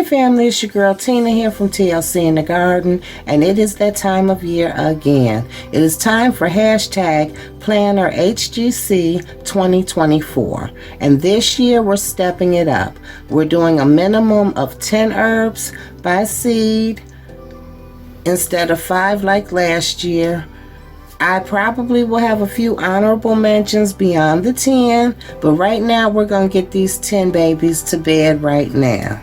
Hey family, it's your girl Tina here from TLC in the Garden, and it is that time of year again. It is time for hashtag Planner HGC 2024, and this year we're stepping it up. We're doing a minimum of 10 herbs by seed instead of 5 like last year. I probably will have a few honorable mentions beyond the 10, but right now we're going to get these 10 babies to bed right now.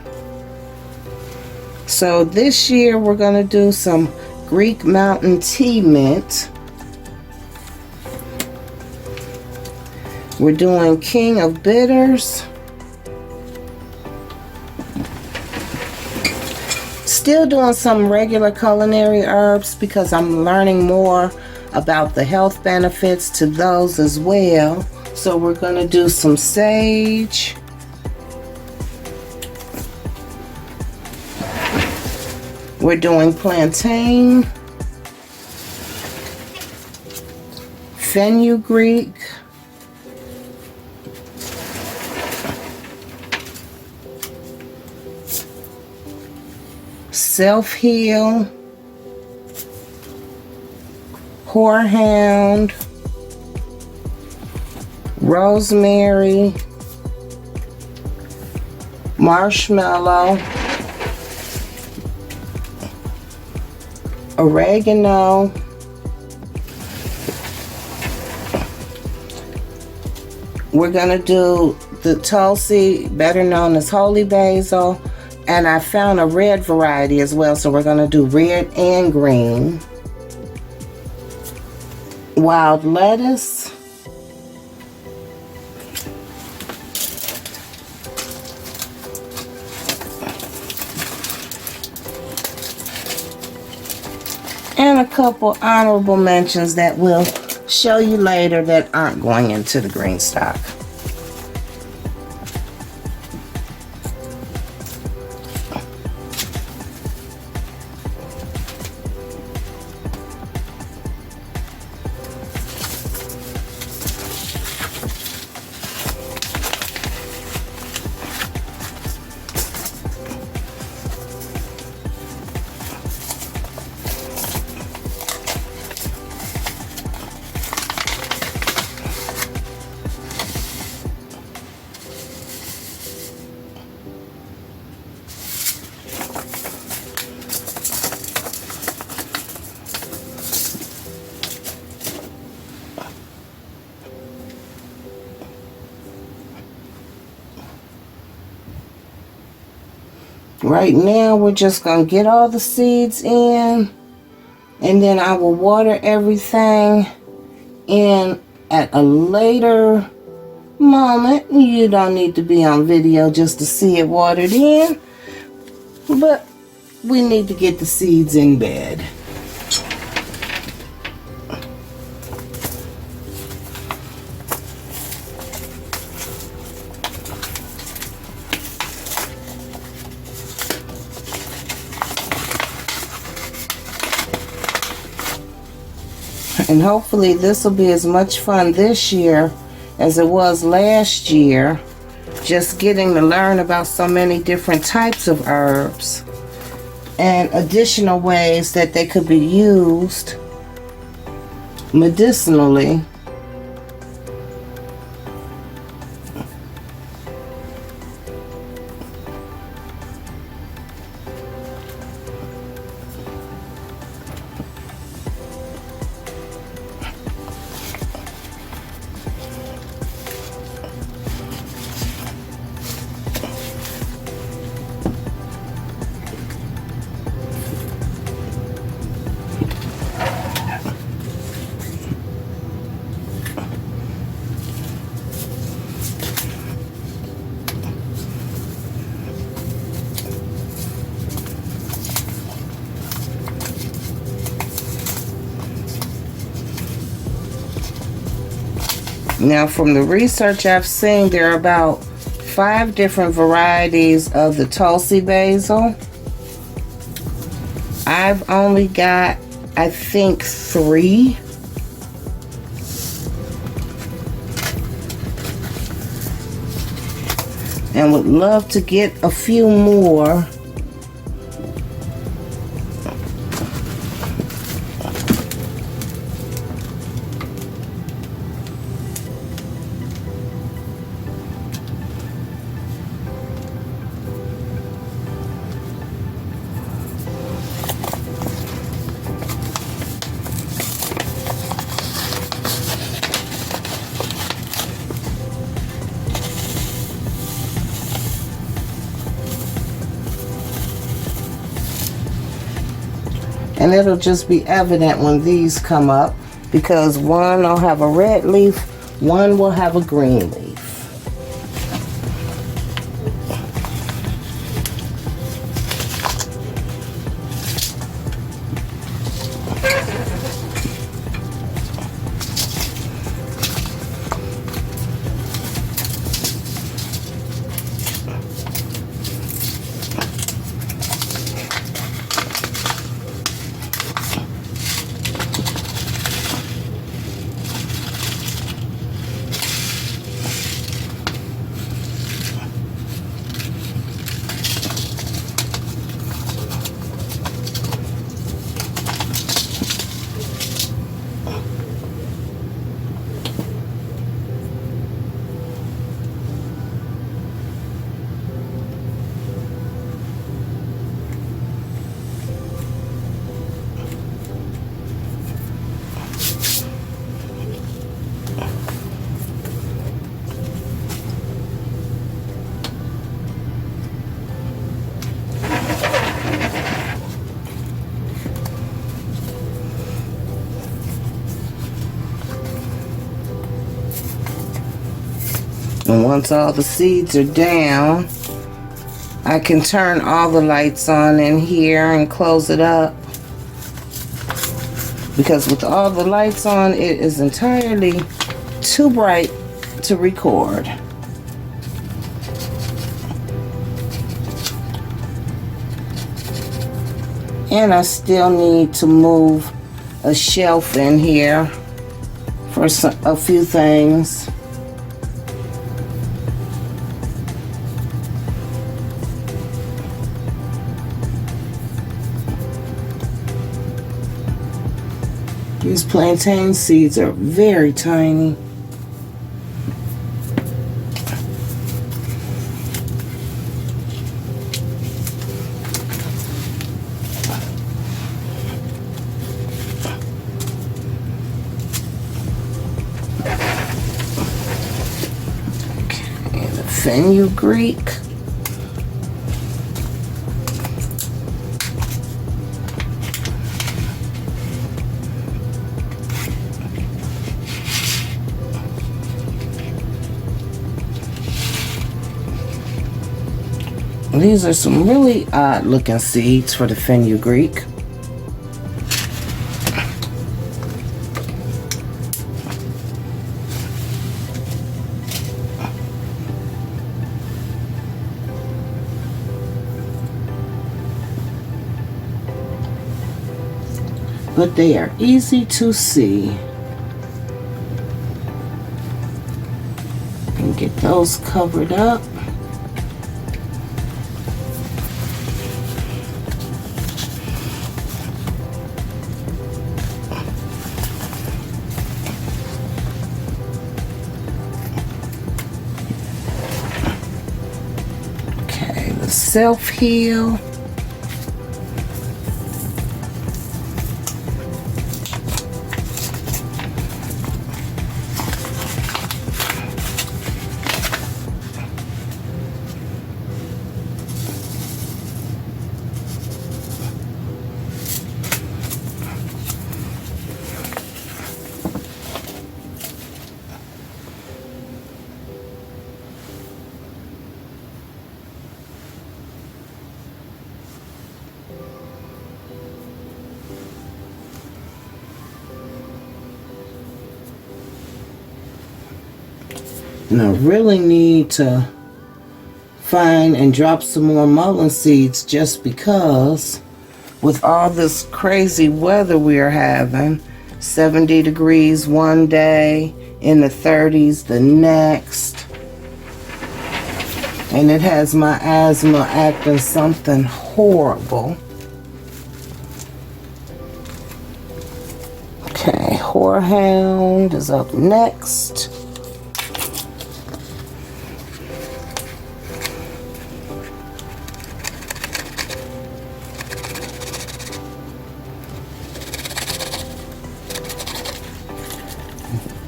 So this year we're going to do some Greek Mountain Tea Mint. We're doing King of Bitters. Still doing some regular culinary herbs because I'm learning more about the health benefits to those as well. So we're going to do some sage. We're doing plantain, fenugreek, self-heal, horehound, rosemary, marshmallow, oregano, we're going to do the Tulsi, better known as holy basil, and I found a red variety as well, so we're going to do red and green. Wild lettuce, and a couple honorable mentions that we'll show you later that aren't going into the green stock. Right now, we're just going to get all the seeds in, and then I will water everything in at a later moment. You don't need to be on video just to see it watered in, but we need to get the seeds in bed. And hopefully this will be as much fun this year as it was last year, just getting to learn about so many different types of herbs and additional ways that they could be used medicinally. Now, from the research I've seen, there are about 5 different varieties of the Tulsi basil. I've only got, I think, 3. And would love to get a few more And it'll just be evident when these come up, because one will have a red leaf, one will have a green leaf. And once all the seeds are down, I can turn all the lights on in here and close it up. Because with all the lights on, it is entirely too bright to record. And I still need to move a shelf in here for a few things. These plantain seeds are very tiny. Okay, the fenugreek. These are some really odd looking seeds for the fenugreek. But they are easy to see. And get those covered up. Self-heal. And I really need to find and drop some more mullein seeds, just because with all this crazy weather we are having, 70 degrees one day, in the 30s the next, and it has my asthma acting something horrible. Okay, horehound is up next.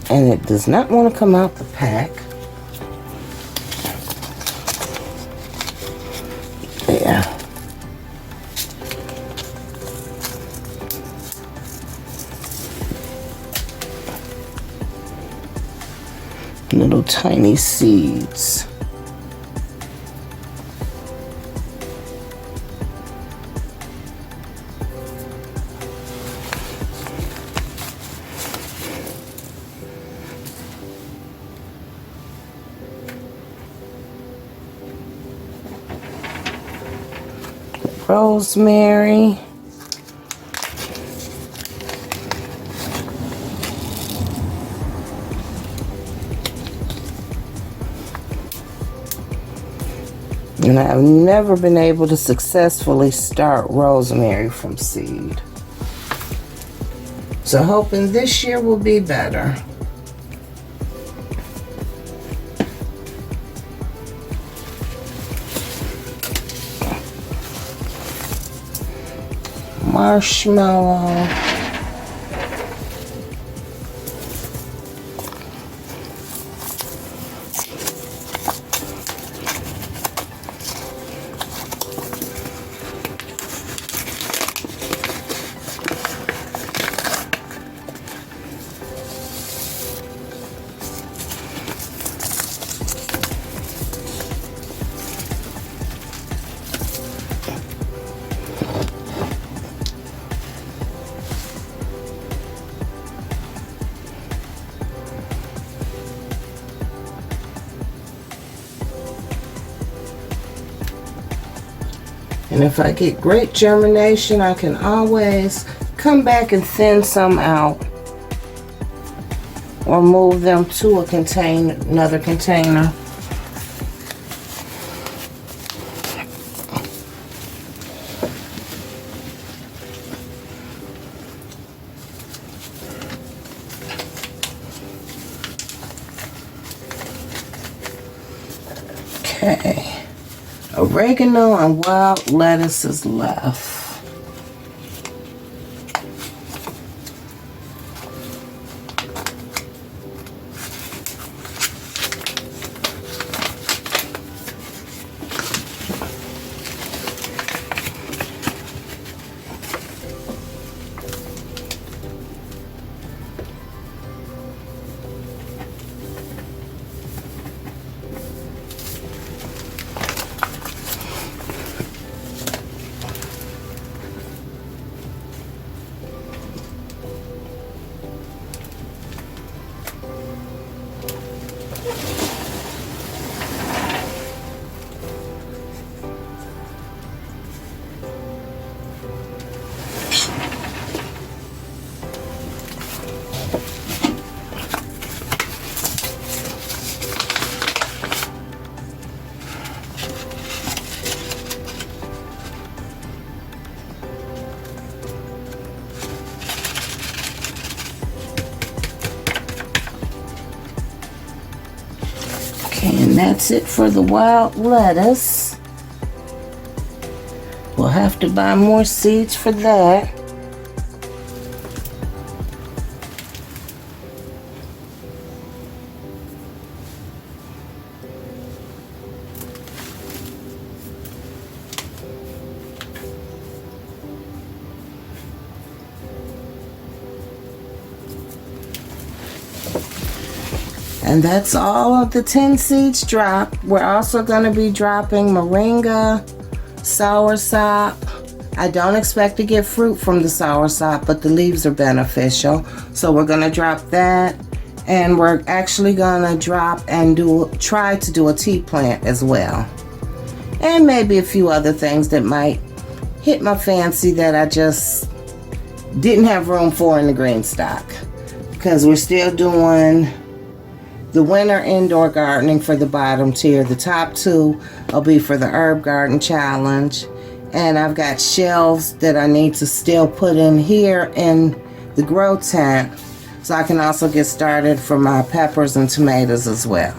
And it does not want to come out the pack. There. little tiny seeds. Rosemary. And I've never been able to successfully start rosemary from seed. So hoping this year will be better. Marshmallow. And if I get great germination, I can always come back and thin some out or move them to a container, another container. Okay. Oregano and wild lettuce is left. And that's it for the wild lettuce. We'll have to buy more seeds for that. And that's all of the 10 seeds dropped. We're also going to be dropping moringa, soursop. I don't expect to get fruit from the soursop, but the leaves are beneficial. So we're going to drop that. And we're actually going to drop and try to do a tea plant as well. And maybe a few other things that might hit my fancy that I just didn't have room for in the green stock. Because we're still doing the winter indoor gardening for the bottom tier. The top two will be for the herb garden challenge. And I've got shelves that I need to still put in here in the grow tent, so I can also get started for my peppers and tomatoes as well.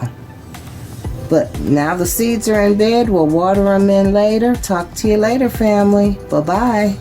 But now the seeds are in bed. We'll water them in later. Talk to you later, family. Bye-bye.